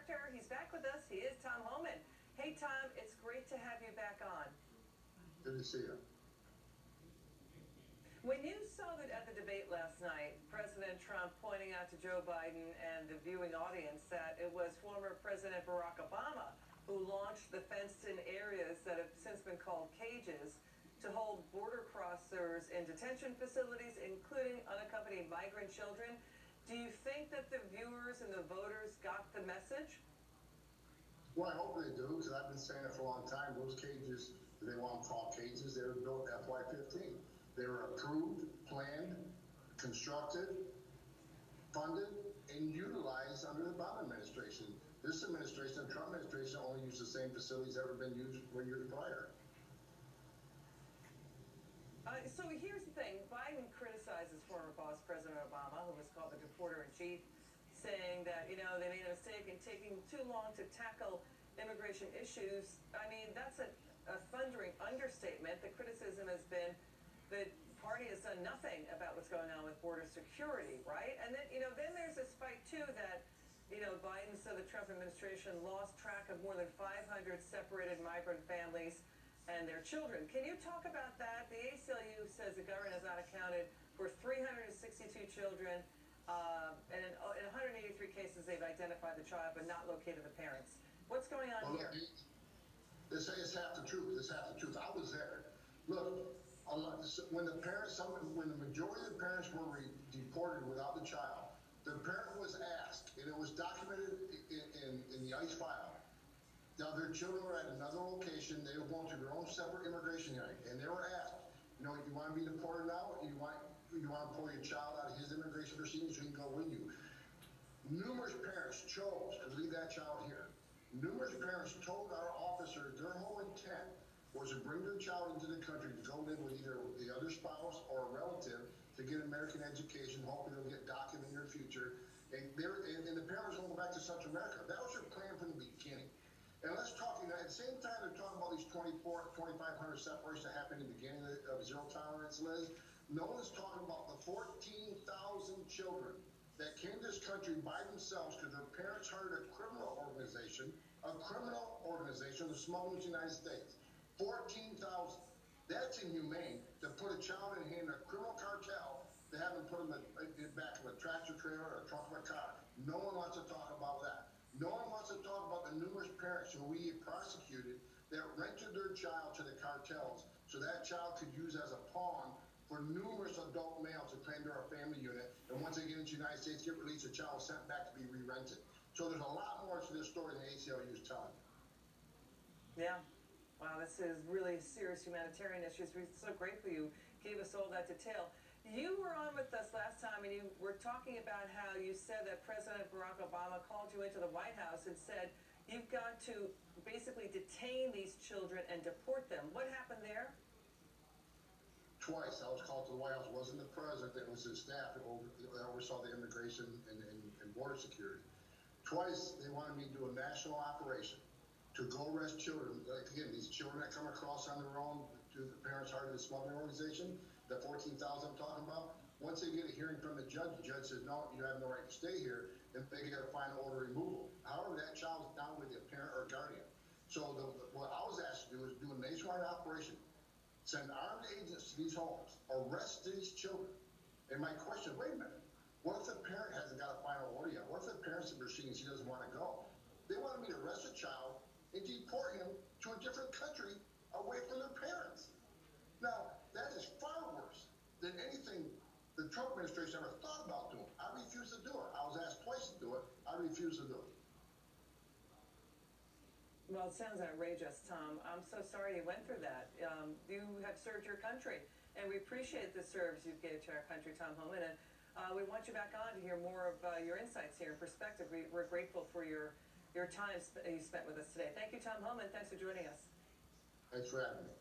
character. He's back with us. He is Tom Homan. Hey, Tom, it's great to have you back on. Good to see you. When you saw that at the debate last night, President Trump pointing out to Joe Biden and the viewing audience that it was former President Barack Obama who launched the fenced-in areas that have since been called cages to hold border crossers in detention facilities, including unaccompanied migrant children, do you think that the viewers and the voters got the message? Well, I hope they do, because I've been saying it for a long time. Those cages, they want to call cages, they were built FY15. They were approved, planned, constructed, funded, and utilized under the Obama administration. This administration, the Trump administration, only used the same facilities that have been used 4 years prior. So here's the thing. Biden criticizes former boss President Obama, who was called the deporter-in-chief, saying that, you know, they made a mistake in taking too long to tackle immigration issues. I mean, that's a thundering understatement. The criticism has been the party has done nothing about what's going on with border security, right? And then, you know, then there's this fight, too, that, you know, Biden said the Trump administration lost track of more than 500 separated migrant families and their children. Can you talk about that? The ACLU says the government has not accounted for 362 children, and in 183 cases they've identified the child but not located the parents. What's going on here? This is half the truth. This is half the truth. I was there. Look, when the majority of the parents were deported without the child, the parent was asked, and it was documented in the ICE file. Now, their children were at another location. They were going through their own separate immigration hearing, and they were asked, you know, you want to be deported now, or you want to pull your child out of his immigration proceedings so he can go with you? Numerous parents chose to leave that child here. Numerous parents told our officers their whole intent was to bring their child into the country to go live with either the other spouse or a relative to get American education, hopefully they'll get documented in their future. And the parents will go back to Central America. That was their plan from the beginning. And let's talk, you know, at the same time they're talking about these 2,500 separations that happened in the beginning of zero tolerance, Liz. No one's talking about the 14,000 children that came to this country by themselves because their parents hired a criminal organization, the smuggling to the United States. 14,000. That's inhumane to put a child in the hand of a criminal cartel to have them put them in the back of a tractor trailer or a trunk of a car. No one wants to talk about that. No one wants to talk about the numerous parents who we prosecuted that rented their child to the cartels so that child could use as a pawn for numerous adult males to claim they're a family unit, and once they get into the United States, get released, the child is sent back to be re-rented. So there's a lot more to this story than the ACLU is telling. Yeah. Wow, this is really serious humanitarian issues. We're so grateful you gave us all that detail. You were on with us last time, and you were talking about how you said that President Barack Obama called you into the White House and said you've got to basically detain these children and deport them. What happened there? Twice. I was called to the White House. It wasn't the president, it was his staff that oversaw the immigration and border security. Twice they wanted me to do a national operation to go arrest children. Like, again, these children that come across on their own to the parents hired the smuggling organization, the 14,000 I'm talking about. Once they get a hearing from the judge says, no, you have no right to stay here, then they get a final order removal. However, that child is down with a parent or guardian. So what I was asked to do is do a nationwide operation, send armed agents to these homes, arrest these children. And my question, wait a minute, what if the parent hasn't got a final order yet? What if the parent's in proceedings, he doesn't want to go? They wanted me to arrest a child and deport him to a different country away from their parents. Now, that is far worse than anything the Trump administration ever thought about doing. I refuse to do it. I was asked twice to do it. I refuse to do it. Well, it sounds outrageous, Tom. I'm so sorry you went through that. You have served your country, and we appreciate the service you've gave to our country, Tom Homan, and we want you back on to hear more of your insights here and perspective. We're grateful for your time you spent with us today. Thank you, Tom Homan. Thanks for joining us. Thanks for having me.